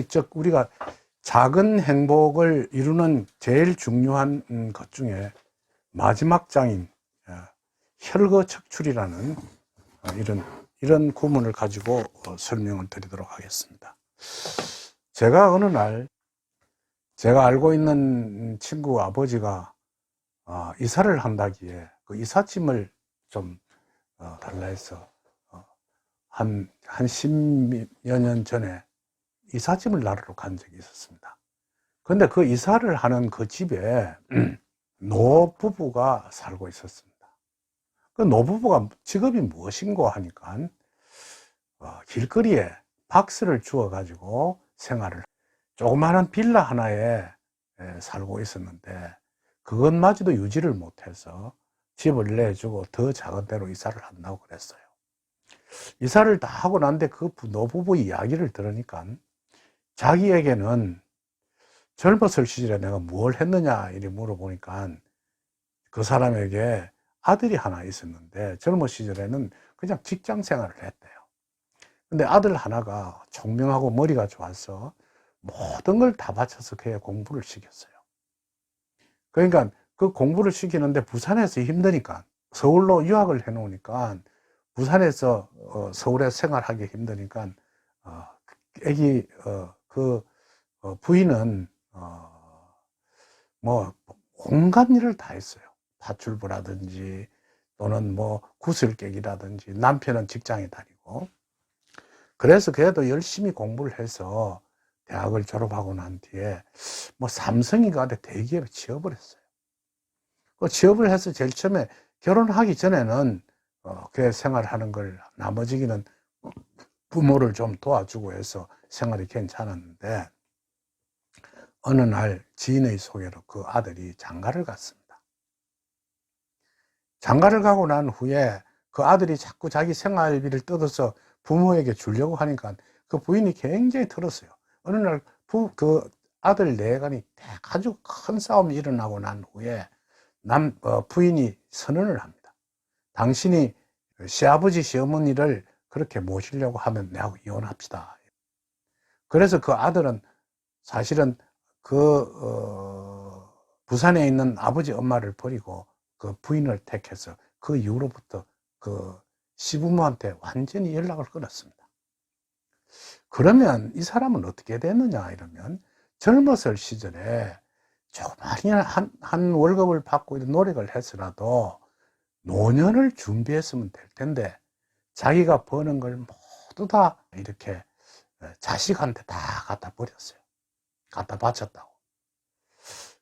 즉 우리가 작은 행복을 이루는 제일 중요한 것 중에 마지막 장인 혈거척출이라는 이런 구문을 가지고 설명을 드리도록 하겠습니다. 제가 어느 날 제가 알고 있는 친구 아버지가 이사를 한다기에 그 이삿짐을 좀 달라 해서 한 10여 년 전에 이삿짐을 나르러 간 적이 있었습니다. 근데 그 이사를 하는 그 집에 노부부가 살고 있었습니다. 그 노부부가 직업이 무엇인고 하니까 길거리에 박스를 주워 가지고 생활을, 조그마한 빌라 하나에 살고 있었는데 그것마저도 유지를 못해서 집을 내주고 더 작은 데로 이사를 한다고 그랬어요. 이사를 다 하고 난데 그 노부부 이야기를 들으니까 자기에게는 젊었을 시절에 내가 뭘 했느냐 이렇게 물어보니까 그 사람에게 아들이 하나 있었는데 젊은 시절에는 그냥 직장 생활을 했대요. 근데 아들 하나가 총명하고 머리가 좋아서 모든 걸 다 바쳐서 그의 공부를 시켰어요. 그러니까 그 공부를 시키는데 부산에서 힘드니까, 서울로 유학을 해놓으니까 부산에서 서울에 생활하기 힘드니까 애기 부인은 뭐 온갖 일을 다 했어요. 파출부라든지 또는 뭐 구슬깨기라든지, 남편은 직장에 다니고. 그래서 그래도 열심히 공부를 해서 대학을 졸업하고 난 뒤에 뭐 삼성인가 대기업에 취업을 했어요. 그 취업을 해서 제일 처음에 결혼하기 전에는 그 생활하는 걸, 나머지기는 부모를 좀 도와주고 해서 생활이 괜찮았는데 어느 날 지인의 소개로 그 아들이 장가를 갔습니다. 장가를 가고 난 후에 그 아들이 자꾸 자기 생활비를 뜯어서 부모에게 주려고 하니까 그 부인이 굉장히 들었어요. 어느 날 그 아들 내간이 아주 큰 싸움이 일어나고 난 후에 부인이 선언을 합니다. 당신이 시아버지 시어머니를 그렇게 모시려고 하면 내하고 이혼합시다. 그래서 그 아들은 사실은 부산에 있는 아버지 엄마를 버리고 그 부인을 택해서 그 이후로부터 그 시부모한테 완전히 연락을 끊었습니다. 그러면 이 사람은 어떻게 됐느냐 이러면, 젊었을 시절에 조그마한 한 월급을 받고 노력을 해서라도 노년을 준비했으면 될 텐데 자기가 버는 걸 모두 다 이렇게 자식한테 다 갖다 버렸어요. 갖다 바쳤다고.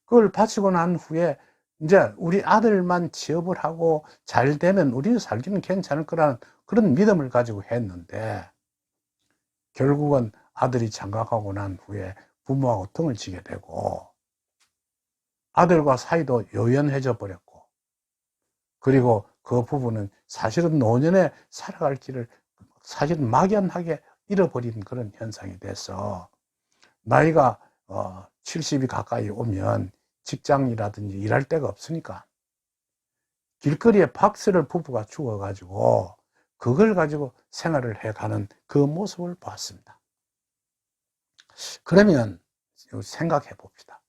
그걸 바치고 난 후에 이제 우리 아들만 취업을 하고 잘 되면 우리는 살기는 괜찮을 거라는 그런 믿음을 가지고 했는데, 결국은 아들이 장가가고 난 후에 부모하고 등을 지게 되고 아들과 사이도 요연해져 버렸고, 그리고 그 부부는 사실은 노년에 살아갈 길을 사실은 막연하게 잃어버린 그런 현상이 돼서 나이가 70이 가까이 오면 직장이라든지 일할 데가 없으니까 길거리에 박스를 부부가 주워 가지고 그걸 가지고 생활을 해가는 그 모습을 봤습니다. 그러면 생각해 봅시다.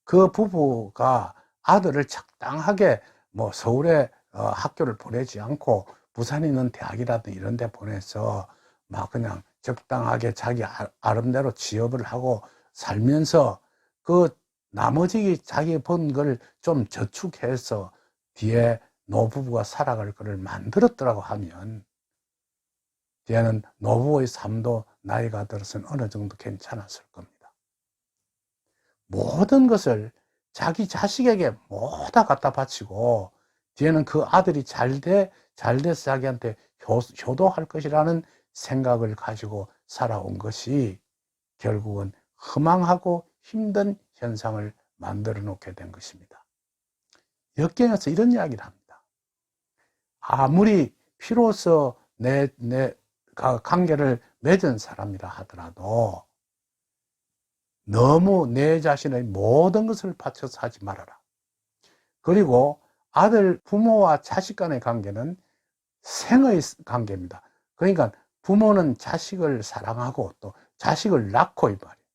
그 부부가 아들을 적당하게 뭐 서울에 학교를 보내지 않고 부산에 있는 대학이라든지 이런 데 보내서 막 그냥 적당하게 자기 아름대로 취업을 하고 살면서 그 나머지 자기 번 걸 좀 저축해서 뒤에 노부부가 살아갈 거를 만들었더라고 하면, 뒤에는 노부의 삶도 나이가 들어서는 어느 정도 괜찮았을 겁니다. 모든 것을 자기 자식에게 모두 갖다 바치고 뒤에는 그 아들이 잘돼서 자기한테 효도할 것이라는 생각을 가지고 살아온 것이 결국은 허망하고 힘든 현상을 만들어 놓게 된 것입니다. 역경에서 이런 이야기를 합니다. 아무리 피로서 내 관계를 맺은 사람이라 하더라도 너무 내 자신의 모든 것을 바쳐서 하지 말아라. 그리고 부모와 자식 간의 관계는 생의 관계입니다. 그러니까 부모는 자식을 사랑하고 또 자식을 낳고 이 말이에요.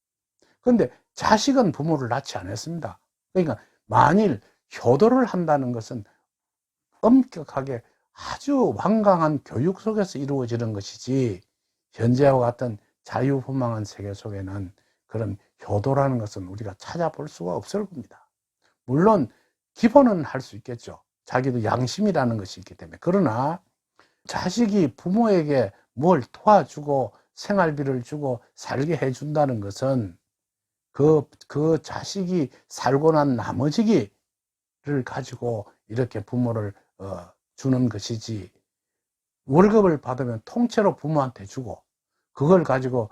그런데 자식은 부모를 낳지 않았습니다. 그러니까 만일 효도를 한다는 것은 엄격하게 아주 완강한 교육 속에서 이루어지는 것이지, 현재와 같은 자유분방한 세계 속에는 그런 효도라는 것은 우리가 찾아볼 수가 없을 겁니다. 물론 기본은 할 수 있겠죠. 자기도 양심이라는 것이 있기 때문에. 그러나 자식이 부모에게 뭘 도와주고 생활비를 주고 살게 해준다는 것은 그 자식이 살고 난 나머지를 가지고 이렇게 부모를 주는 것이지, 월급을 받으면 통째로 부모한테 주고 그걸 가지고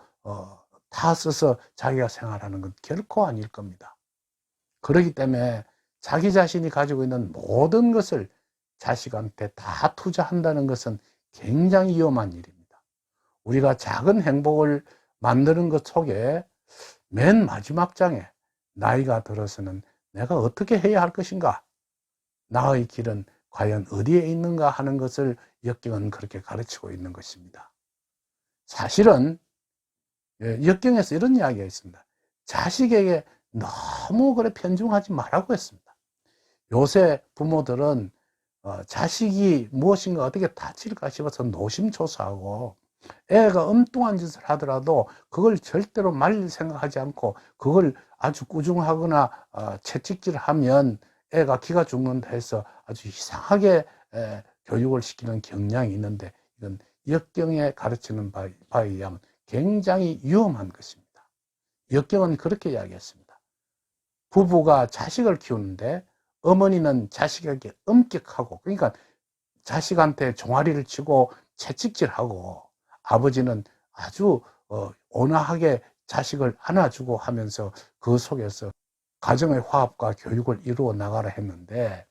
다 써서 자기가 생활하는 건 결코 아닐 겁니다. 그렇기 때문에 자기 자신이 가지고 있는 모든 것을 자식한테 다 투자한다는 것은 굉장히 위험한 일입니다. 우리가 작은 행복을 만드는 것 속에 맨 마지막 장에 나이가 들어서는 내가 어떻게 해야 할 것인가, 나의 길은 과연 어디에 있는가 하는 것을 역경은 그렇게 가르치고 있는 것입니다. 사실은 역경에서 이런 이야기가 있습니다. 자식에게 너무 그래 편중하지 말라고 했습니다. 요새 부모들은 자식이 무엇인가 어떻게 다칠까 싶어서 노심초사하고, 애가 엉뚱한 짓을 하더라도 그걸 절대로 말릴 생각하지 않고 그걸 아주 꾸중하거나 채찍질을 하면 애가 기가 죽는다 해서 아주 이상하게 교육을 시키는 경향이 있는데, 이건 역경에 가르치는 바에 의하면 굉장히 위험한 것입니다. 역경은 그렇게 이야기했습니다. 부부가 자식을 키우는데 어머니는 자식에게 엄격하고, 그러니까 자식한테 종아리를 치고 채찍질하고, 아버지는 아주 온화하게 자식을 안아주고 하면서 그 속에서 가정의 화합과 교육을 이루어 나가라 했는데,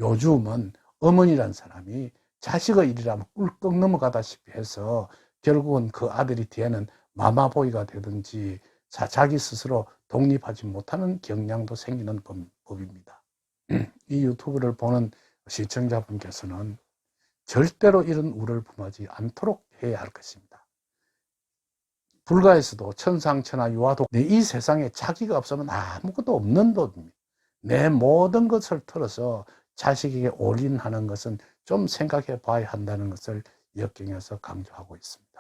요즘은 어머니란 사람이 자식의 일이라면 꿀꺽 넘어가다시피 해서 결국은 그 아들이 뒤에는 마마보이가 되든지 자기 스스로 독립하지 못하는 경향도 생기는 법입니다. 이 유튜브를 보는 시청자분께서는 절대로 이런 우를 범하지 않도록 해야 할 것입니다. 불가에서도 천상천하 유화독, 이 세상에 자기가 없으면 아무것도 없는 돈입니다. 내 모든 것을 털어서 자식에게 올인하는 것은 좀 생각해 봐야 한다는 것을 역경에서 강조하고 있습니다.